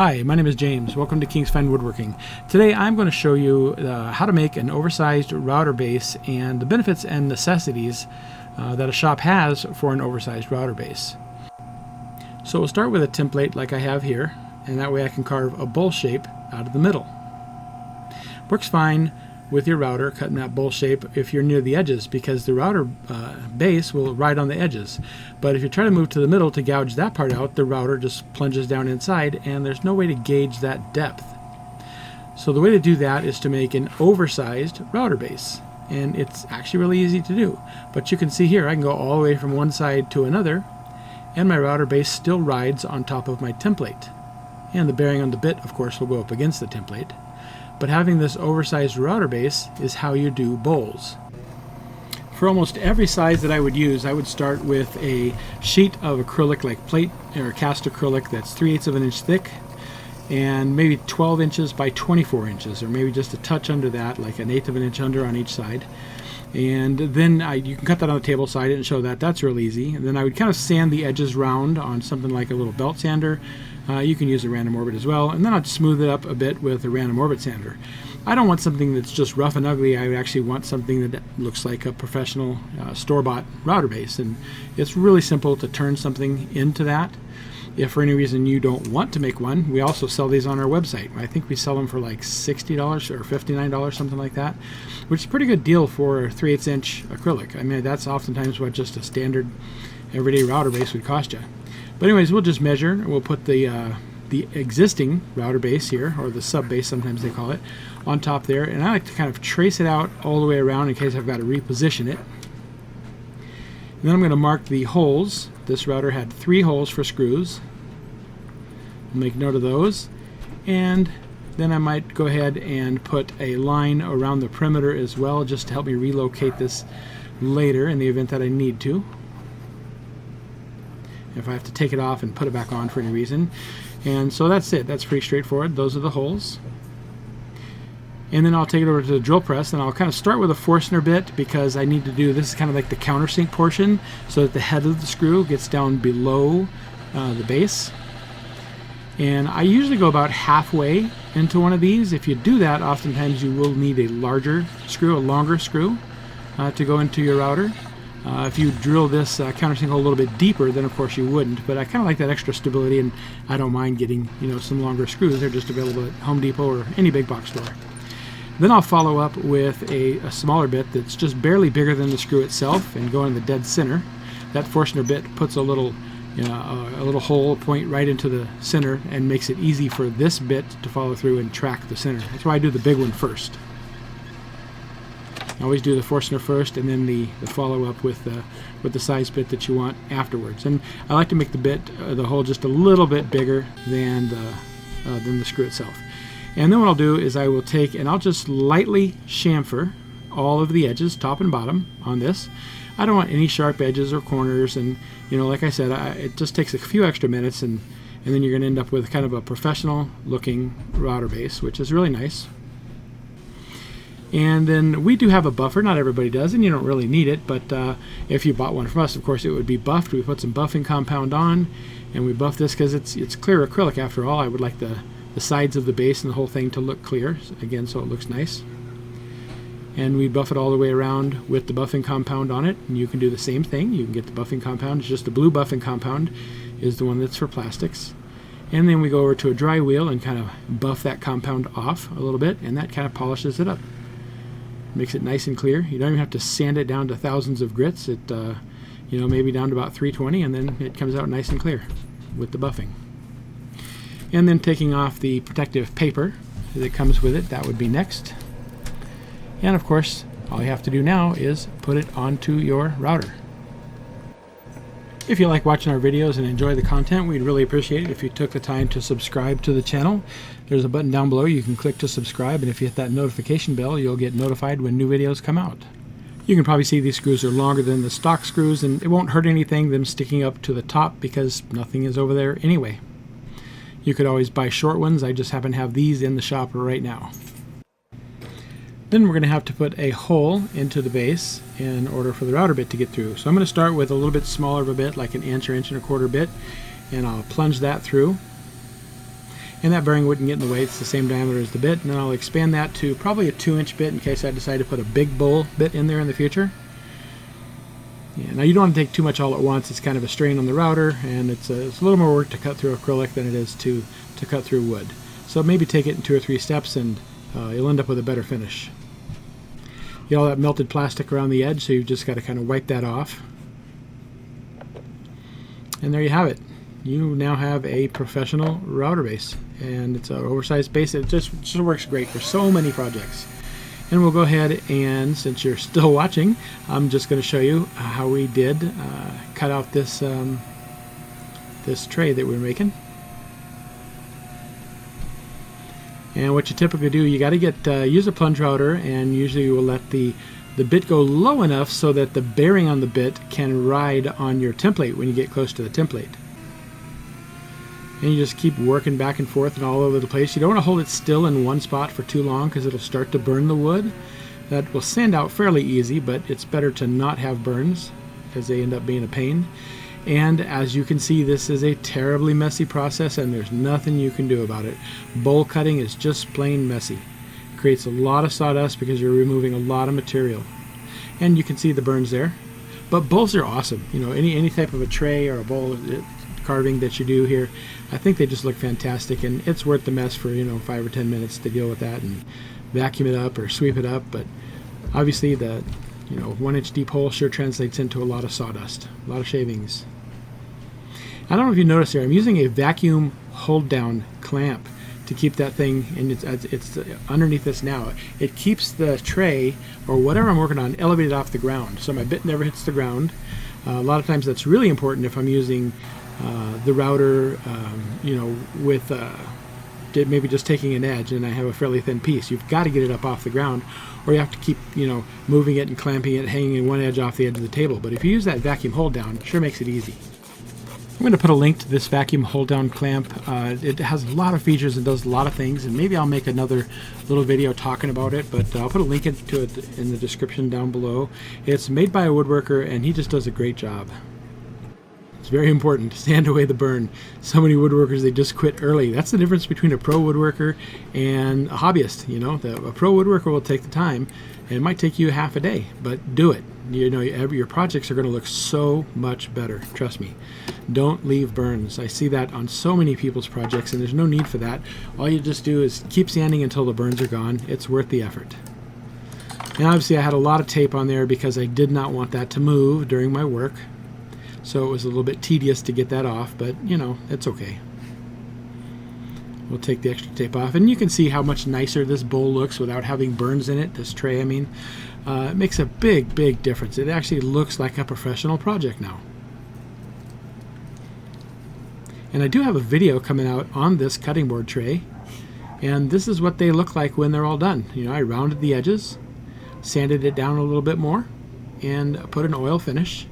Hi, my name is James. Welcome to King's Fine Woodworking. Today I'm going to show you how to make an oversized router base and the benefits and necessities that a shop has for an oversized router base. So we'll start with a template like I have here, and that way I can carve a bowl shape out of the middle. Works fine with your router cutting that bowl shape if you're near the edges, because the router base will ride on the edges. But if you try to move to the middle to gouge that part out, the router just plunges down inside and there's no way to gauge that depth. So the way to do that is to make an oversized router base, and it's actually really easy to do. But you can see here I can go all the way from one side to another, and my router base still rides on top of my template. And the bearing on the bit, of course, will go up against the template. But having this oversized router base is how you do bowls. For almost every size that I would use, I would start with a sheet of acrylic, like plate or cast acrylic, that's 3/8 of an inch thick and maybe 12 inches by 24 inches, or maybe just a touch under that, like 1/8 of an inch under on each side. And then you can cut that on the table, so I didn't show that. That's real easy. And then I would kind of sand the edges round on something like a little belt sander. You can use a random orbit as well, and then I'll smooth it up a bit with a random orbit sander. I don't want something that's just rough and ugly. I actually want something that looks like a professional store-bought router base, and it's really simple to turn something into that. If for any reason you don't want to make one, we also sell these on our website. I think we sell them for like $60 or $59, something like that, which is a pretty good deal for a 3/8 inch acrylic. I mean, that's oftentimes what just a standard everyday router base would cost you. But anyways, we'll just measure. We'll put the existing router base here, or the sub base sometimes they call it, on top there. And I like to kind of trace it out all the way around in case I've got to reposition it. And then I'm going to mark the holes. This router had 3 holes for screws. Make note of those. And then I might go ahead and put a line around the perimeter as well, just to help me relocate this later in the event that I need to, if I have to take it off and put it back on for any reason. And so that's it. That's pretty straightforward. Those are the holes. And then I'll take it over to the drill press, and I'll kind of start with a Forstner bit, because I need to do this is kind of like the countersink portion, so that the head of the screw gets down below the base. And I usually go about halfway into one of these. If you do that, oftentimes you will need a larger screw, a longer screw, to go into your router. If you drill this countersink hole a little bit deeper, then of course you wouldn't. But I kind of like that extra stability, and I don't mind getting some longer screws. They're just available at Home Depot or any big box store. Then I'll follow up with a smaller bit that's just barely bigger than the screw itself, and go in the dead center. That Forstner bit puts a little hole point right into the center and makes it easy for this bit to follow through and track the center. That's why I do the big one first. I always do the Forstner first, and then the follow-up with the size bit that you want afterwards. And I like to make the hole just a little bit bigger than the screw itself. And then what I'll do is I will take and I'll just lightly chamfer all of the edges, top and bottom, on this. I don't want any sharp edges or corners, and like I said, it just takes a few extra minutes, and then you're going to end up with kind of a professional-looking router base, which is really nice. And then we do have a buffer. Not everybody does, and you don't really need it, but if you bought one from us, of course, it would be buffed. We put some buffing compound on, and we buff this because it's clear acrylic after all. I would like the sides of the base and the whole thing to look clear, again, so it looks nice. And we buff it all the way around with the buffing compound on it, and you can do the same thing. You can get the buffing compound. It's just the blue buffing compound is the one that's for plastics. And then we go over to a dry wheel and kind of buff that compound off a little bit, and that kind of polishes it up. Makes it nice and clear. You don't even have to sand it down to thousands of grits. It maybe down to about 320, and then it comes out nice and clear with the buffing. And then taking off the protective paper that comes with it, that would be next. And of course, all you have to do now is put it onto your router. If you like watching our videos and enjoy the content, we'd really appreciate it if you took the time to subscribe to the channel. There's a button down below you can click to subscribe, and if you hit that notification bell, you'll get notified when new videos come out. You can probably see these screws are longer than the stock screws, and it won't hurt anything them sticking up to the top, because nothing is over there anyway. You could always buy short ones. I just happen to have these in the shop right now. Then we're going to have to put a hole into the base in order for the router bit to get through. So I'm going to start with a little bit smaller of a bit, like an inch or inch and a quarter bit, and I'll plunge that through. And that bearing wouldn't get in the way. It's the same diameter as the bit. And then I'll expand that to probably a 2-inch bit in case I decide to put a big bowl bit in there in the future. Yeah, now you don't want to take too much all at once. It's kind of a strain on the router, and it's a little more work to cut through acrylic than it is to cut through wood. So maybe take it in 2 or 3 steps, and you'll end up with a better finish. You get all that melted plastic around the edge, so you've just got to kind of wipe that off. And there you have it. You now have a professional router base, and it's an oversized base. It just works great for so many projects. And we'll go ahead and, since you're still watching, I'm just going to show you how we did cut out this this tray that we're making. And what you typically do, you got to get use a plunge router, and usually you will let the bit go low enough so that the bearing on the bit can ride on your template when you get close to the template. And you just keep working back and forth and all over the place. You don't want to hold it still in one spot for too long because it'll start to burn the wood. That will sand out fairly easy, but it's better to not have burns because they end up being a pain. And as you can see, this is a terribly messy process, and there's nothing you can do about it. Bowl cutting is just plain messy. It creates a lot of sawdust because you're removing a lot of material. And you can see the burns there. But bowls are awesome. You know, any type of a tray or a bowl carving that you do here, I think they just look fantastic, and it's worth the mess for 5 or 10 minutes to deal with that and vacuum it up or sweep it up. But obviously the 1-inch deep hole sure translates into a lot of sawdust, a lot of shavings. I don't know if you noticed here, I'm using a vacuum hold down clamp to keep that thing, and it's underneath this now. It keeps the tray or whatever I'm working on elevated off the ground, so my bit never hits the ground. A lot of times that's really important if I'm using the router, with maybe just taking an edge and I have a fairly thin piece. You've got to get it up off the ground, or you have to keep, moving it and clamping it, hanging one edge off the edge of the table. But if you use that vacuum hold down, it sure makes it easy. I'm going to put a link to this vacuum hold down clamp. It has a lot of features and does a lot of things, and maybe I'll make another little video talking about it, but I'll put a link to it in the description down below. It's made by a woodworker, and he just does a great job. It's very important to sand away the burn. So many woodworkers, they just quit early. That's the difference between a pro woodworker and a hobbyist. A pro woodworker will take the time, and it might take you half a day, but do it. Your projects are going to look so much better. Trust me. Don't leave burns. I see that on so many people's projects, and there's no need for that. All you just do is keep sanding until the burns are gone. It's worth the effort. And obviously I had a lot of tape on there because I did not want that to move during my work. So it was a little bit tedious to get that off, but it's okay. We'll take the extra tape off, and you can see how much nicer this bowl looks without having burns in it, this tray, I mean. It makes a big difference. It actually looks like a professional project now. And I do have a video coming out on this cutting board tray, and this is what they look like when they're all done. I rounded the edges, sanded it down a little bit more, and put an oil finish,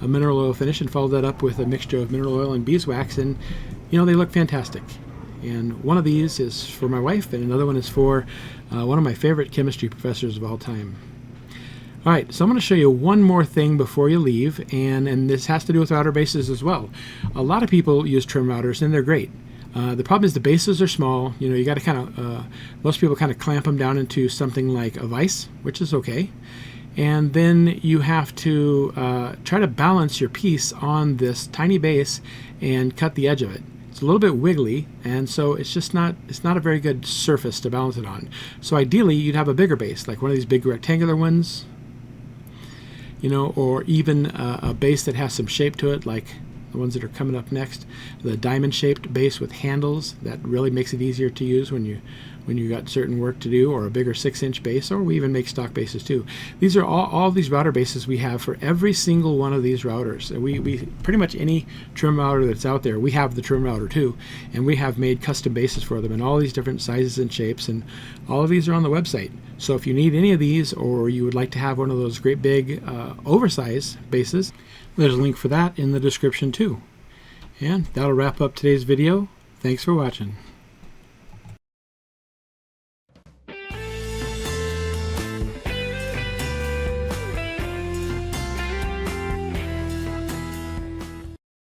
a mineral oil finish, and followed that up with a mixture of mineral oil and beeswax, and they look fantastic. And one of these is for my wife, and another one is for one of my favorite chemistry professors of all time. Alright, so I'm going to show you one more thing before you leave, and this has to do with router bases as well. A lot of people use trim routers, and they're great. The problem is the bases are small. You got to kind of, most people kind of clamp them down into something like a vise, which is okay. And then you have to try to balance your piece on this tiny base and cut the edge of it. It's a little bit wiggly, and so it's not a very good surface to balance it on. So ideally you'd have a bigger base, like one of these big rectangular ones, or even a base that has some shape to it, like the ones that are coming up next. The diamond-shaped base with handles, that really makes it easier to use when you got certain work to do, or a bigger 6-inch base, or we even make stock bases too. These are all these router bases we have for every single one of these routers. We pretty much any trim router that's out there, we have the trim router too, and we have made custom bases for them in all these different sizes and shapes, and all of these are on the website. So if you need any of these, or you would like to have one of those great big oversized bases, there's a link for that in the description too. And that'll wrap up today's video. Thanks for watching.